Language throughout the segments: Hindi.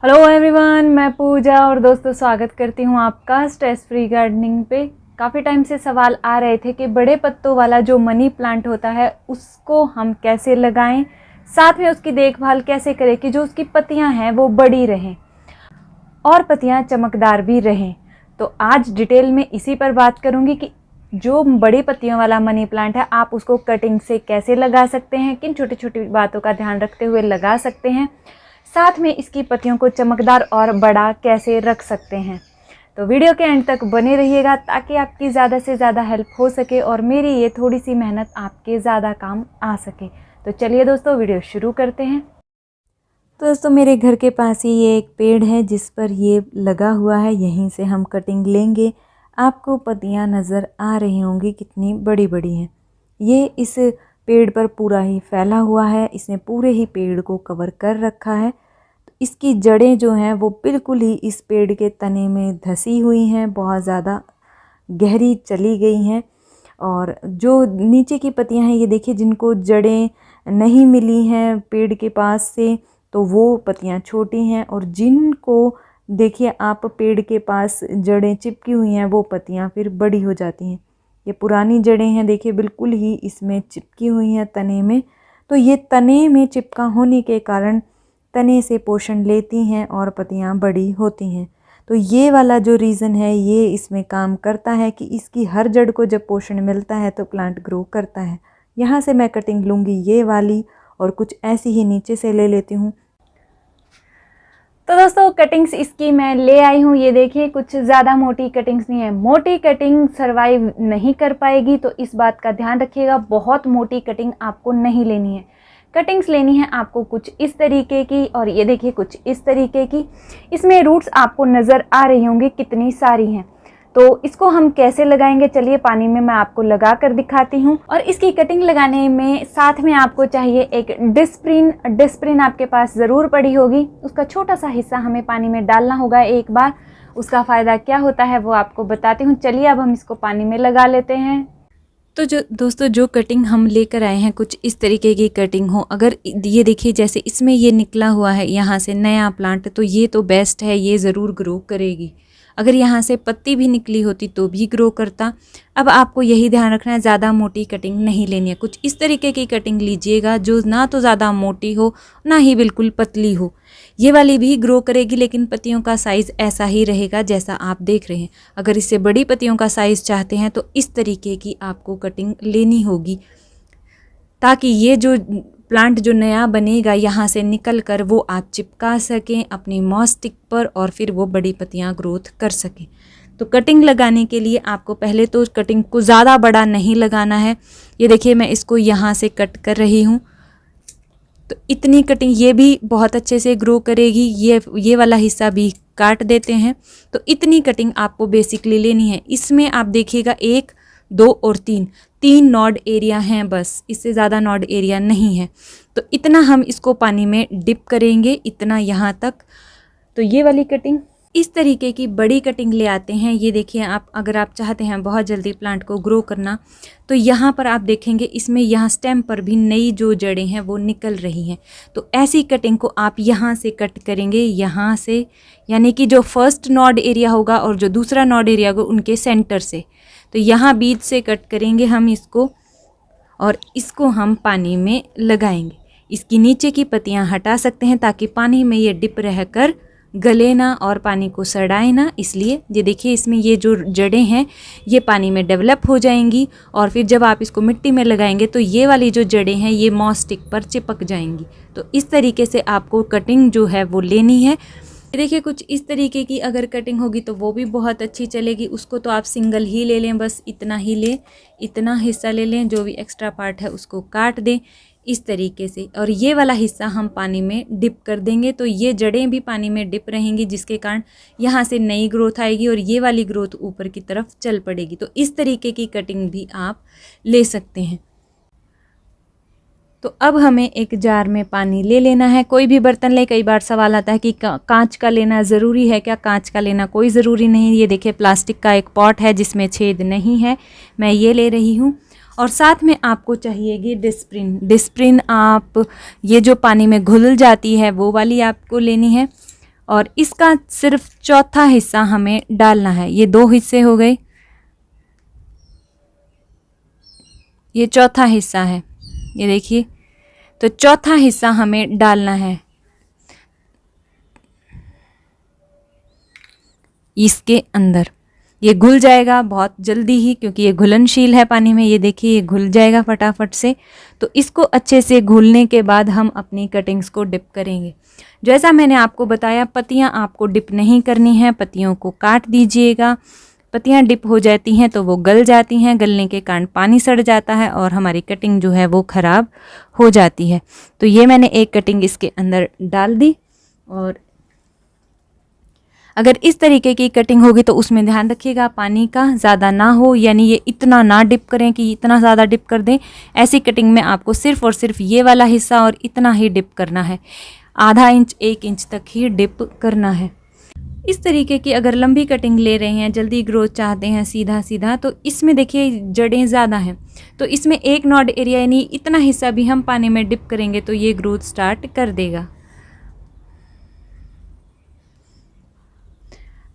हेलो एवरीवन, मैं पूजा और दोस्तों स्वागत करती हूँ आपका स्ट्रेस फ्री गार्डनिंग पे। काफ़ी टाइम से सवाल आ रहे थे कि बड़े पत्तों वाला जो मनी प्लांट होता है उसको हम कैसे लगाएं, साथ में उसकी देखभाल कैसे करें कि जो उसकी पत्तियाँ हैं वो बड़ी रहें और पत्तियाँ चमकदार भी रहें। तो आज डिटेल में इसी पर बात करूँगी कि जो बड़ी पत्तियों वाला मनी प्लांट है आप उसको कटिंग से कैसे लगा सकते हैं, किन छोटी छोटी बातों का ध्यान रखते हुए लगा सकते हैं, साथ में इसकी पत्तियों को चमकदार और बड़ा कैसे रख सकते हैं। तो वीडियो के एंड तक बने रहिएगा ताकि आपकी ज़्यादा से ज़्यादा हेल्प हो सके और मेरी ये थोड़ी सी मेहनत आपके ज़्यादा काम आ सके। तो चलिए दोस्तों, वीडियो शुरू करते हैं। तो दोस्तों, मेरे घर के पास ही ये एक पेड़ है जिस पर ये लगा हुआ है, यहीं से हम कटिंग लेंगे। आपको पत्तियाँ नज़र आ रही होंगी कितनी बड़ी बड़ी हैं। ये इस पेड़ पर पूरा ही फैला हुआ है, इसने पूरे ही पेड़ को कवर कर रखा है। तो इसकी जड़ें जो हैं वो बिल्कुल ही इस पेड़ के तने में धसी हुई हैं, बहुत ज़्यादा गहरी चली गई हैं। और जो नीचे की पत्तियां हैं ये देखिए, जिनको जड़ें नहीं मिली हैं पेड़ के पास से तो वो पत्तियां छोटी हैं, और जिनको देखिए आप पेड़ के पास जड़ें चिपकी हुई हैं वो पत्तियां फिर बड़ी हो जाती हैं। ये पुरानी जड़ें हैं, देखिए बिल्कुल ही इसमें चिपकी हुई हैं तने में। तो ये तने में चिपका होने के कारण तने से पोषण लेती हैं और पत्तियां बड़ी होती हैं। तो ये वाला जो रीज़न है ये इसमें काम करता है कि इसकी हर जड़ को जब पोषण मिलता है तो प्लांट ग्रो करता है। यहाँ से मैं कटिंग लूँगी ये वाली, और कुछ ऐसी ही नीचे से ले लेती हूँ। तो दोस्तों, कटिंग्स इसकी मैं ले आई हूँ। ये देखिए, कुछ ज़्यादा मोटी कटिंग्स नहीं है। मोटी कटिंग सरवाइव नहीं कर पाएगी, तो इस बात का ध्यान रखिएगा। बहुत मोटी कटिंग आपको नहीं लेनी है। कटिंग्स लेनी है आपको कुछ इस तरीके की, और ये देखिए कुछ इस तरीके की। इसमें रूट्स आपको नज़र आ रही होंगी कितनी सारी हैं। तो इसको हम कैसे लगाएंगे, चलिए पानी में मैं आपको लगा कर दिखाती हूँ। और इसकी कटिंग लगाने में साथ में आपको चाहिए एक डिस्प्रिन। डिस्प्रिन आपके पास ज़रूर पड़ी होगी, उसका छोटा सा हिस्सा हमें पानी में डालना होगा एक बार। उसका फ़ायदा क्या होता है वो आपको बताती हूँ। चलिए अब हम इसको पानी में लगा लेते हैं। तो जो दोस्तों, जो कटिंग हम लेकर आए हैं कुछ इस तरीके की कटिंग हो। अगर ये देखिए, जैसे इसमें ये निकला हुआ है यहाँ से नया प्लांट, तो ये तो बेस्ट है, ये ज़रूर ग्रो करेगी। अगर यहाँ से पत्ती भी निकली होती तो भी ग्रो करता। अब आपको यही ध्यान रखना है, ज़्यादा मोटी कटिंग नहीं लेनी है। कुछ इस तरीके की कटिंग लीजिएगा जो ना तो ज़्यादा मोटी हो ना ही बिल्कुल पतली हो। ये वाली भी ग्रो करेगी, लेकिन पत्तियों का साइज़ ऐसा ही रहेगा जैसा आप देख रहे हैं। अगर इससे बड़ी पत्तियों का साइज़ चाहते हैं तो इस तरीके की आपको कटिंग लेनी होगी, ताकि ये जो प्लांट जो नया बनेगा यहाँ से निकल कर वो आप चिपका सकें अपनी मॉस स्टिक पर, और फिर वो बड़ी पत्तियाँ ग्रोथ कर सकें। तो कटिंग लगाने के लिए आपको पहले तो कटिंग को ज़्यादा बड़ा नहीं लगाना है। ये देखिए, मैं इसको यहाँ से कट कर रही हूँ। तो इतनी कटिंग ये भी बहुत अच्छे से ग्रो करेगी। ये वाला हिस्सा भी काट देते हैं। तो इतनी कटिंग आपको बेसिकली लेनी है। इसमें आप देखिएगा 1, 2 और 3 नॉड एरिया हैं, बस इससे ज़्यादा नॉड एरिया नहीं है। तो इतना हम इसको पानी में डिप करेंगे, इतना यहाँ तक। तो ये वाली कटिंग, इस तरीके की बड़ी कटिंग ले आते हैं। ये देखिए, आप अगर आप चाहते हैं बहुत जल्दी प्लांट को ग्रो करना, तो यहाँ पर आप देखेंगे इसमें यहाँ स्टेम पर भी नई जो जड़ें हैं वो निकल रही हैं। तो ऐसी कटिंग को आप यहाँ से कट करेंगे, यहाँ से, यानी कि जो फर्स्ट नॉड एरिया होगा और जो दूसरा नॉड एरिया होगा उनके सेंटर से। तो यहाँ बीच से कट करेंगे हम इसको, और इसको हम पानी में लगाएंगे। इसकी नीचे की पत्तियाँ हटा सकते हैं ताकि पानी में ये डिप रहकर गले ना और पानी को सड़ाए ना, इसलिए ये देखिए इसमें ये जो जड़ें हैं ये पानी में डेवलप हो जाएंगी, और फिर जब आप इसको मिट्टी में लगाएंगे तो ये वाली जो जड़ें हैं ये मॉस स्टिक पर चिपक जाएंगी। तो इस तरीके से आपको कटिंग जो है वो लेनी है। देखिए, कुछ इस तरीके की अगर कटिंग होगी तो वो भी बहुत अच्छी चलेगी। उसको तो आप सिंगल ही ले लें, बस इतना ही लें, इतना हिस्सा ले लें, जो भी एक्स्ट्रा पार्ट है उसको काट दें इस तरीके से। और ये वाला हिस्सा हम पानी में डिप कर देंगे, तो ये जड़ें भी पानी में डिप रहेंगी, जिसके कारण यहाँ से नई ग्रोथ आएगी और ये वाली ग्रोथ ऊपर की तरफ चल पड़ेगी। तो इस तरीके की कटिंग भी आप ले सकते हैं। तो अब हमें एक जार में पानी ले लेना है। कोई भी बर्तन ले, कई बार सवाल आता है कि कांच का लेना ज़रूरी है क्या? कांच का लेना कोई ज़रूरी नहीं। ये देखिए, प्लास्टिक का एक पॉट है जिसमें छेद नहीं है, मैं ये ले रही हूँ। और साथ में आपको चाहिएगी डिस्प्रिन। डिस्प्रिन आप ये जो पानी में घुल जाती है वो वाली आपको लेनी है। और इसका सिर्फ चौथा हिस्सा हमें डालना है। ये 2 हिस्से हो गए, ये चौथा हिस्सा है, ये देखिए। तो चौथा हिस्सा हमें डालना है इसके अंदर। ये घुल जाएगा बहुत जल्दी ही, क्योंकि ये घुलनशील है पानी में। ये देखिए ये घुल जाएगा फटाफट से। तो इसको अच्छे से घुलने के बाद हम अपनी कटिंग्स को डिप करेंगे। जैसा मैंने आपको बताया, पत्तियां आपको डिप नहीं करनी है, पत्तियों को काट दीजिएगा। पत्तियां डिप हो जाती हैं तो वो गल जाती हैं, गलने के कारण पानी सड़ जाता है और हमारी कटिंग जो है वो ख़राब हो जाती है। तो ये मैंने एक कटिंग इसके अंदर डाल दी। और अगर इस तरीके की कटिंग होगी तो उसमें ध्यान रखिएगा पानी का ज़्यादा ना हो, यानी ये इतना ना डिप करें कि इतना ज़्यादा डिप कर दें। ऐसी कटिंग में आपको सिर्फ और सिर्फ ये वाला हिस्सा और इतना ही डिप करना है, आधा इंच 1 इंच तक ही डिप करना है। इस तरीके की अगर लंबी कटिंग ले रहे हैं, जल्दी ग्रोथ चाहते हैं सीधा सीधा, तो इसमें देखिए जड़ें ज़्यादा हैं, तो इसमें एक नॉड एरिया यानी इतना हिस्सा भी हम पानी में डिप करेंगे तो ये ग्रोथ स्टार्ट कर देगा।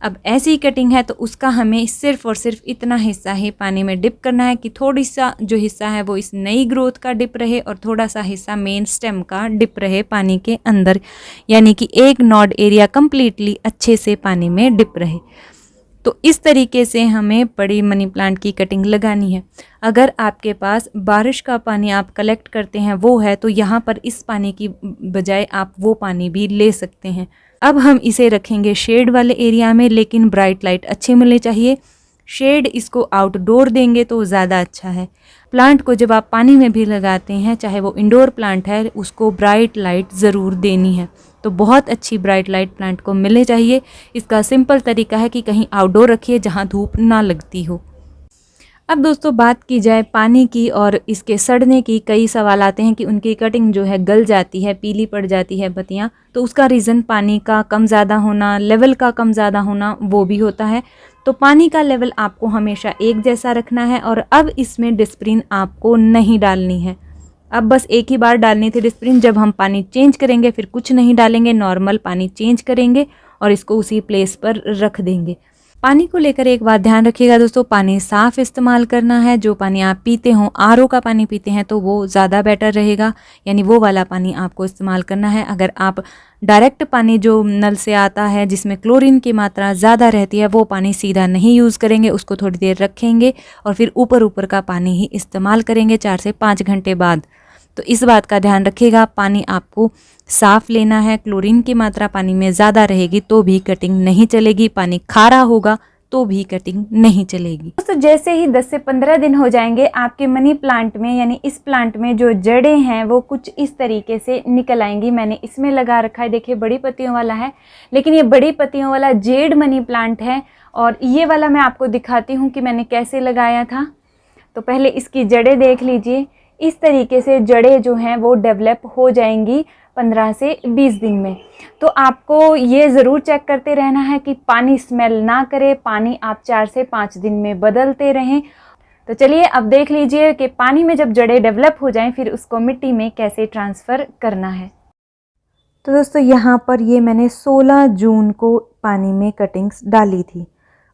अब ऐसी कटिंग है तो उसका हमें सिर्फ और सिर्फ इतना हिस्सा ही पानी में डिप करना है कि थोड़ी सा जो हिस्सा है वो इस नई ग्रोथ का डिप रहे और थोड़ा सा हिस्सा मेन स्टेम का डिप रहे पानी के अंदर, यानी कि एक नॉड एरिया कंप्लीटली अच्छे से पानी में डिप रहे। तो इस तरीके से हमें बड़ी मनी प्लांट की कटिंग लगानी है। अगर आपके पास बारिश का पानी आप कलेक्ट करते हैं वो है, तो यहाँ पर इस पानी की बजाय आप वो पानी भी ले सकते हैं। अब हम इसे रखेंगे शेड वाले एरिया में, लेकिन ब्राइट लाइट अच्छी मिलनी चाहिए। शेड इसको आउटडोर देंगे तो ज़्यादा अच्छा है। प्लांट को जब आप पानी में भी लगाते हैं, चाहे वो इंडोर प्लांट है, उसको ब्राइट लाइट ज़रूर देनी है। तो बहुत अच्छी ब्राइट लाइट प्लांट को मिलनी चाहिए। इसका सिंपल तरीका है कि कहीं आउटडोर रखिए जहाँ धूप ना लगती हो। अब दोस्तों बात की जाए पानी की और इसके सड़ने की, कई सवाल आते हैं कि उनकी कटिंग जो है गल जाती है, पीली पड़ जाती है पत्तियाँ, तो उसका रीज़न पानी का कम ज़्यादा होना, लेवल का कम ज़्यादा होना वो भी होता है। तो पानी का लेवल आपको हमेशा एक जैसा रखना है। और अब इसमें डिस्प्रिन आपको नहीं डालनी है, अब बस एक ही बार डालनी थी डिस्प्रिन। जब हम पानी चेंज करेंगे फिर कुछ नहीं डालेंगे, नॉर्मल पानी चेंज करेंगे और इसको उसी प्लेस पर रख देंगे। पानी को लेकर एक बात ध्यान रखिएगा दोस्तों, पानी साफ़ इस्तेमाल करना है। जो पानी आप पीते हो, आरओ का पानी पीते हैं तो वो ज़्यादा बेटर रहेगा, यानी वो वाला पानी आपको इस्तेमाल करना है। अगर आप डायरेक्ट पानी जो नल से आता है जिसमें क्लोरीन की मात्रा ज़्यादा रहती है, वो पानी सीधा नहीं यूज़ करेंगे, उसको थोड़ी देर रखेंगे और फिर ऊपर ऊपर का पानी ही इस्तेमाल करेंगे 4 से 5 घंटे बाद। तो इस बात का ध्यान रखिएगा, पानी आपको साफ़ लेना है। क्लोरीन की मात्रा पानी में ज़्यादा रहेगी तो भी कटिंग नहीं चलेगी, पानी खारा होगा तो भी कटिंग नहीं चलेगी। तो जैसे ही 10 से 15 दिन हो जाएंगे, आपके मनी प्लांट में यानी इस प्लांट में जो जड़ें हैं वो कुछ इस तरीके से निकल आएंगी। मैंने इसमें लगा रखा है, देखिए बड़ी पत्तियों वाला है, लेकिन ये बड़ी पत्तियों वाला जेड मनी प्लांट है। और ये वाला मैं आपको दिखाती हूँ कि मैंने कैसे लगाया था। तो पहले इसकी जड़ें देख लीजिए, इस तरीके से जड़ें जो हैं वो डेवलप हो जाएंगी 15 से 20 दिन में। तो आपको ये ज़रूर चेक करते रहना है कि पानी स्मेल ना करे, पानी आप 4 से 5 दिन में बदलते रहें। तो चलिए अब देख लीजिए कि पानी में जब जड़ें डेवलप हो जाएं फिर उसको मिट्टी में कैसे ट्रांसफ़र करना है। तो दोस्तों यहाँ पर ये मैंने 16 जून को पानी में कटिंग्स डाली थी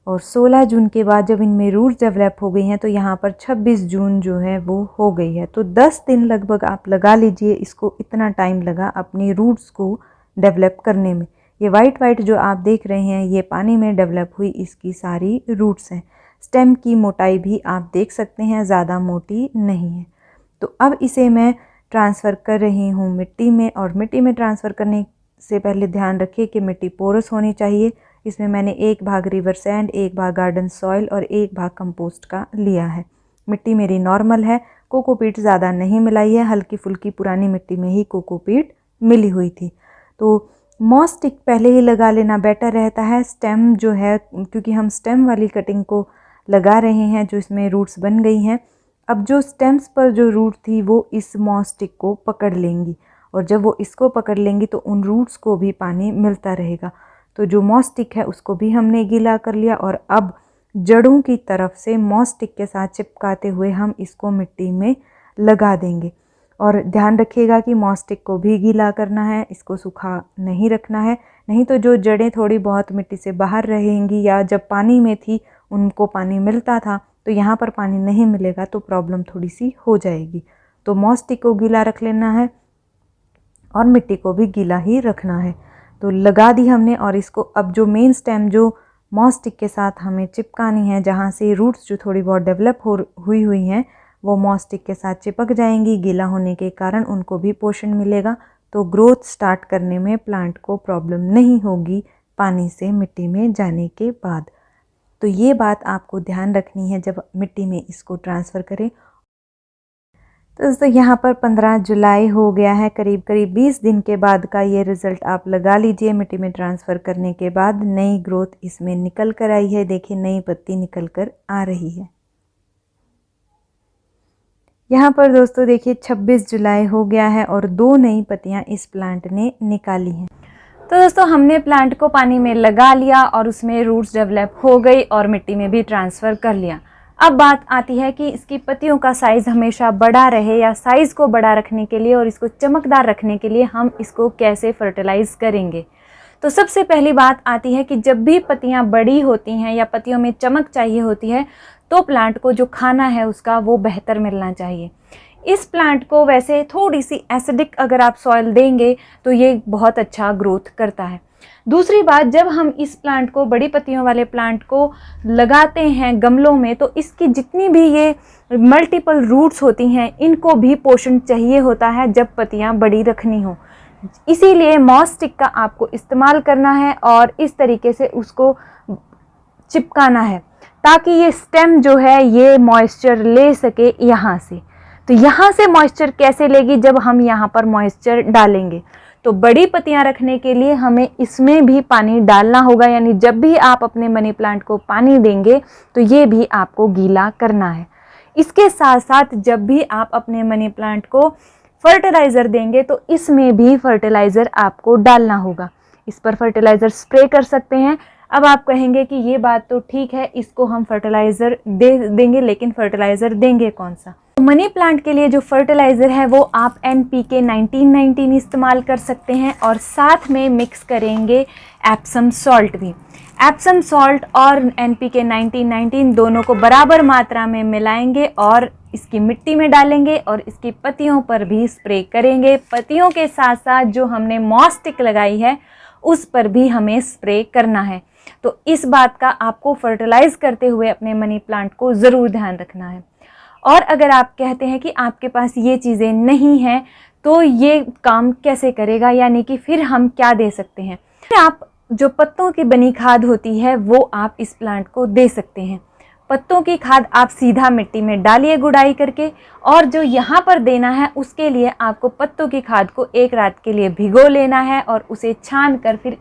और 16 जून के बाद जब इनमें रूट्स डेवलप हो गई हैं तो यहाँ पर 26 जून जो है वो हो गई है। तो 10 दिन लगभग आप लगा लीजिए, इसको इतना टाइम लगा अपनी रूट्स को डेवलप करने में। ये वाइट वाइट जो आप देख रहे हैं ये पानी में डेवलप हुई इसकी सारी रूट्स हैं। स्टेम की मोटाई भी आप देख सकते हैं, ज़्यादा मोटी नहीं है। तो अब इसे मैं ट्रांसफ़र कर रही हूँ मिट्टी में। और मिट्टी में ट्रांसफ़र करने से पहले ध्यान रखिए कि मिट्टी पोरस होनी चाहिए। इसमें मैंने 1 भाग रिवर सैंड, 1 भाग गार्डन सॉइल और 1 भाग कंपोस्ट का लिया है। मिट्टी मेरी नॉर्मल है, कोकोपीट ज़्यादा नहीं मिलाई है, हल्की फुल्की पुरानी मिट्टी में ही कोकोपीट मिली हुई थी। तो मॉस स्टिक पहले ही लगा लेना बेटर रहता है। स्टेम जो है, क्योंकि हम स्टेम वाली कटिंग को लगा रहे हैं जो इसमें रूट्स बन गई हैं, अब जो स्टेम्स पर जो रूट थी वो इस मॉस स्टिक को पकड़ लेंगी और जब वो इसको पकड़ लेंगी तो उन रूट्स को भी पानी मिलता रहेगा। तो जो मॉस स्टिक है उसको भी हमने गीला कर लिया और अब जड़ों की तरफ से मॉस स्टिक के साथ चिपकाते हुए हम इसको मिट्टी में लगा देंगे। और ध्यान रखिएगा कि मॉस स्टिक को भी गीला करना है, इसको सूखा नहीं रखना है, नहीं तो जो जड़ें थोड़ी बहुत मिट्टी से बाहर रहेंगी या जब पानी में थी उनको पानी मिलता था, तो यहाँ पर पानी नहीं मिलेगा तो प्रॉब्लम थोड़ी सी हो जाएगी। तो मॉस स्टिक को गीला रख लेना है और मिट्टी को भी गीला ही रखना है। तो लगा दी हमने और इसको अब जो मेन स्टेम जो मॉस स्टिक के साथ हमें चिपकानी है, जहाँ से रूट्स जो थोड़ी बहुत डेवलप हुई हैं वो मॉस स्टिक के साथ चिपक जाएंगी। गीला होने के कारण उनको भी पोषण मिलेगा, तो ग्रोथ स्टार्ट करने में प्लांट को प्रॉब्लम नहीं होगी पानी से मिट्टी में जाने के बाद। तो ये बात आपको ध्यान रखनी है जब मिट्टी में इसको ट्रांसफ़र करें। तो दोस्तों यहाँ पर 15 जुलाई हो गया है, करीब 20 दिन के बाद का ये रिज़ल्ट आप लगा लीजिए। मिट्टी में ट्रांसफ़र करने के बाद नई ग्रोथ इसमें निकल कर आई है। देखिए नई पत्ती निकल कर आ रही है। यहाँ पर दोस्तों देखिए 26 जुलाई हो गया है और 2 नई पत्तियाँ इस प्लांट ने निकाली हैं। तो दोस्तों हमने प्लांट को पानी में लगा लिया और उसमें रूट्स डेवलप हो गई और मिट्टी में भी ट्रांसफ़र कर लिया। अब बात आती है कि इसकी पत्तियों का साइज़ हमेशा बड़ा रहे या साइज़ को बड़ा रखने के लिए और इसको चमकदार रखने के लिए हम इसको कैसे फर्टिलाइज़ करेंगे। तो सबसे पहली बात आती है कि जब भी पत्तियां बड़ी होती हैं या पत्तियों में चमक चाहिए होती है तो प्लांट को जो खाना है उसका वो बेहतर मिलना चाहिए। इस प्लांट को वैसे थोड़ी सी एसिडिक अगर आप सॉइल देंगे तो ये बहुत अच्छा ग्रोथ करता है। दूसरी बात, जब हम इस प्लांट को, बड़ी पत्तियों वाले प्लांट को लगाते हैं गमलों में, तो इसकी जितनी भी ये मल्टीपल रूट्स होती हैं इनको भी पोषण चाहिए होता है जब पत्तियां बड़ी रखनी हो। इसीलिए मॉस स्टिक का आपको इस्तेमाल करना है और इस तरीके से उसको चिपकाना है ताकि ये स्टेम जो है ये मॉइस्चर ले सके यहाँ से। तो यहाँ से मॉइस्चर कैसे लेगी, जब हम यहाँ पर मॉइस्चर डालेंगे। तो बड़ी पत्तियाँ रखने के लिए हमें इसमें भी पानी डालना होगा, यानी जब भी आप अपने मनी प्लांट को पानी देंगे तो ये भी आपको गीला करना है। इसके साथ साथ जब भी आप अपने मनी प्लांट को फर्टिलाइज़र देंगे तो इसमें भी फर्टिलाइज़र आपको डालना होगा। इस पर फर्टिलाइज़र स्प्रे कर सकते हैं। अब आप कहेंगे कि ये बात तो ठीक है, इसको हम फर्टिलाइज़र दे देंगे, लेकिन फर्टिलाइज़र देंगे कौन सा। तो मनी प्लांट के लिए जो फर्टिलाइज़र है वो आप NPK 1919 इस्तेमाल कर सकते हैं और साथ में मिक्स करेंगे एप्सम सॉल्ट भी। एप्सम सॉल्ट और NPK 1919 दोनों को बराबर मात्रा में मिलाएंगे और इसकी मिट्टी में डालेंगे और इसकी पत्तियों पर भी स्प्रे करेंगे। पत्तियों के साथ साथ जो हमने मॉस स्टिक लगाई है उस पर भी हमें स्प्रे करना है। तो इस बात का आपको फर्टिलाइज़ करते हुए अपने मनी प्लांट को ज़रूर ध्यान रखना है। और अगर आप कहते हैं कि आपके पास ये चीज़ें नहीं हैं तो ये काम कैसे करेगा, यानी कि फिर हम क्या दे सकते हैं। फिर आप जो पत्तों की बनी खाद होती है वो आप इस प्लांट को दे सकते हैं। पत्तों की खाद आप सीधा मिट्टी में डालिए गुड़ाई करके, और जो यहाँ पर देना है उसके लिए आपको पत्तों की खाद को 1 रात के लिए भिगो लेना है और उसे छान कर फिर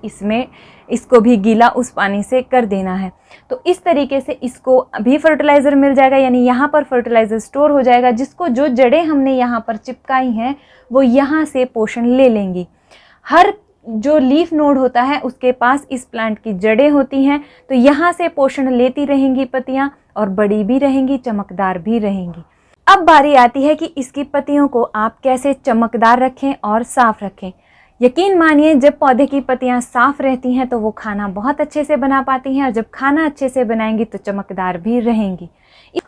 इसको भी गीला उस पानी से कर देना है। तो इस तरीके से इसको भी फर्टिलाइज़र मिल जाएगा, यानी यहाँ पर फर्टिलाइज़र स्टोर हो जाएगा, जिसको जो जड़ें हमने यहाँ पर चिपकाई हैं वो यहाँ से पोषण ले लेंगी। हर जो लीफ नोड होता है उसके पास इस प्लांट की जड़ें होती हैं, तो यहाँ से पोषण लेती रहेंगी पत्तियाँ और बड़ी भी रहेंगी, चमकदार भी रहेंगी। अब बारी आती है कि इसकी पत्तियों को आप कैसे चमकदार रखें और साफ़ रखें। यकीन मानिए जब पौधे की पत्तियां साफ़ रहती हैं तो वो खाना बहुत अच्छे से बना पाती हैं, और जब खाना अच्छे से बनाएंगी तो चमकदार भी रहेंगी।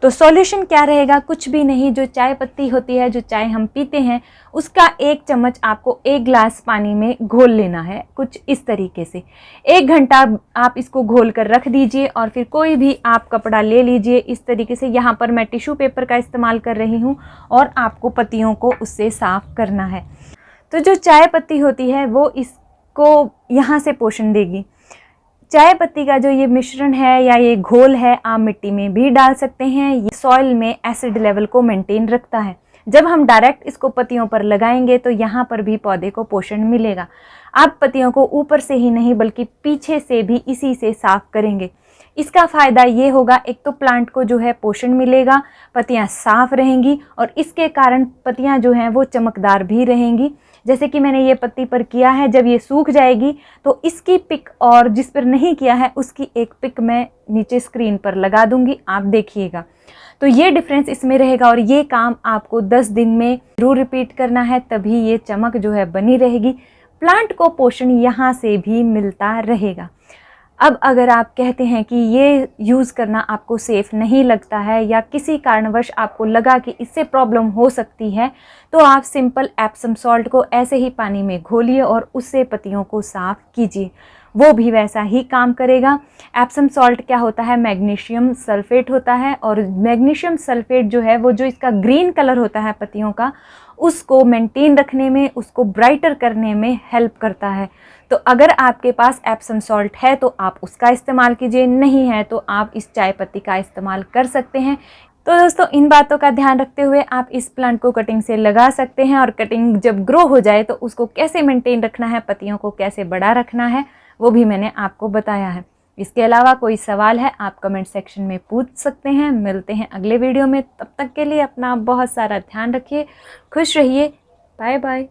तो सॉल्यूशन क्या रहेगा, कुछ भी नहीं। जो चाय पत्ती होती है, जो चाय हम पीते हैं, उसका 1 चम्मच आपको 1 गिलास पानी में घोल लेना है, कुछ इस तरीके से। 1 घंटा आप इसको घोल कर रख दीजिए और फिर कोई भी आप कपड़ा ले लीजिए इस तरीके से। यहाँ पर मैं टिश्यू पेपर का इस्तेमाल कर रही हूँ और आपको पत्तियों को उससे साफ़ करना है। तो जो चाय पत्ती होती है वो इसको यहाँ से पोषण देगी। चाय पत्ती का जो ये मिश्रण है या ये घोल है आप मिट्टी में भी डाल सकते हैं। ये सॉइल में एसिड लेवल को मेंटेन रखता है। जब हम डायरेक्ट इसको पत्तियों पर लगाएंगे तो यहाँ पर भी पौधे को पोषण मिलेगा। आप पत्तियों को ऊपर से ही नहीं बल्कि पीछे से भी इसी से साफ करेंगे। इसका फ़ायदा ये होगा, एक तो प्लांट को जो है पोषण मिलेगा, पत्तियाँ साफ़ रहेंगी और इसके कारण पत्तियाँ जो हैं वो चमकदार भी रहेंगी। जैसे कि मैंने ये पत्ती पर किया है, जब ये सूख जाएगी तो इसकी पिक और जिस पर नहीं किया है उसकी एक पिक मैं नीचे स्क्रीन पर लगा दूंगी, आप देखिएगा। तो ये डिफरेंस इसमें रहेगा और ये काम आपको 10 दिन में ज़रूर रिपीट करना है, तभी ये चमक जो है बनी रहेगी। प्लांट को पोषण यहाँ से भी मिलता रहेगा। अब अगर आप कहते हैं कि ये यूज़ करना आपको सेफ़ नहीं लगता है या किसी कारणवश आपको लगा कि इससे प्रॉब्लम हो सकती है, तो आप सिंपल एप्सम सॉल्ट को ऐसे ही पानी में घोलिए और उससे पत्तियों को साफ़ कीजिए, वो भी वैसा ही काम करेगा। एप्सम सॉल्ट क्या होता है, मैग्नीशियम सल्फेट होता है, और मैग्नीशियम सल्फेट जो है वो जो इसका ग्रीन कलर होता है पत्तियों का, उसको मेंटेन रखने में, उसको ब्राइटर करने में हेल्प करता है। तो अगर आपके पास एप्सम सॉल्ट है तो आप उसका इस्तेमाल कीजिए, नहीं है तो आप इस चाय पत्ती का इस्तेमाल कर सकते हैं। तो दोस्तों, इन बातों का ध्यान रखते हुए आप इस प्लांट को कटिंग से लगा सकते हैं, और कटिंग जब ग्रो हो जाए तो उसको कैसे मेंटेन रखना है, पत्तियों को कैसे बड़ा रखना है, वो भी मैंने आपको बताया है। इसके अलावा कोई सवाल है आप कमेंट सेक्शन में पूछ सकते हैं। मिलते हैं अगले वीडियो में, तब तक के लिए अपना बहुत सारा ध्यान रखिए, खुश रहिए, बाय बाय।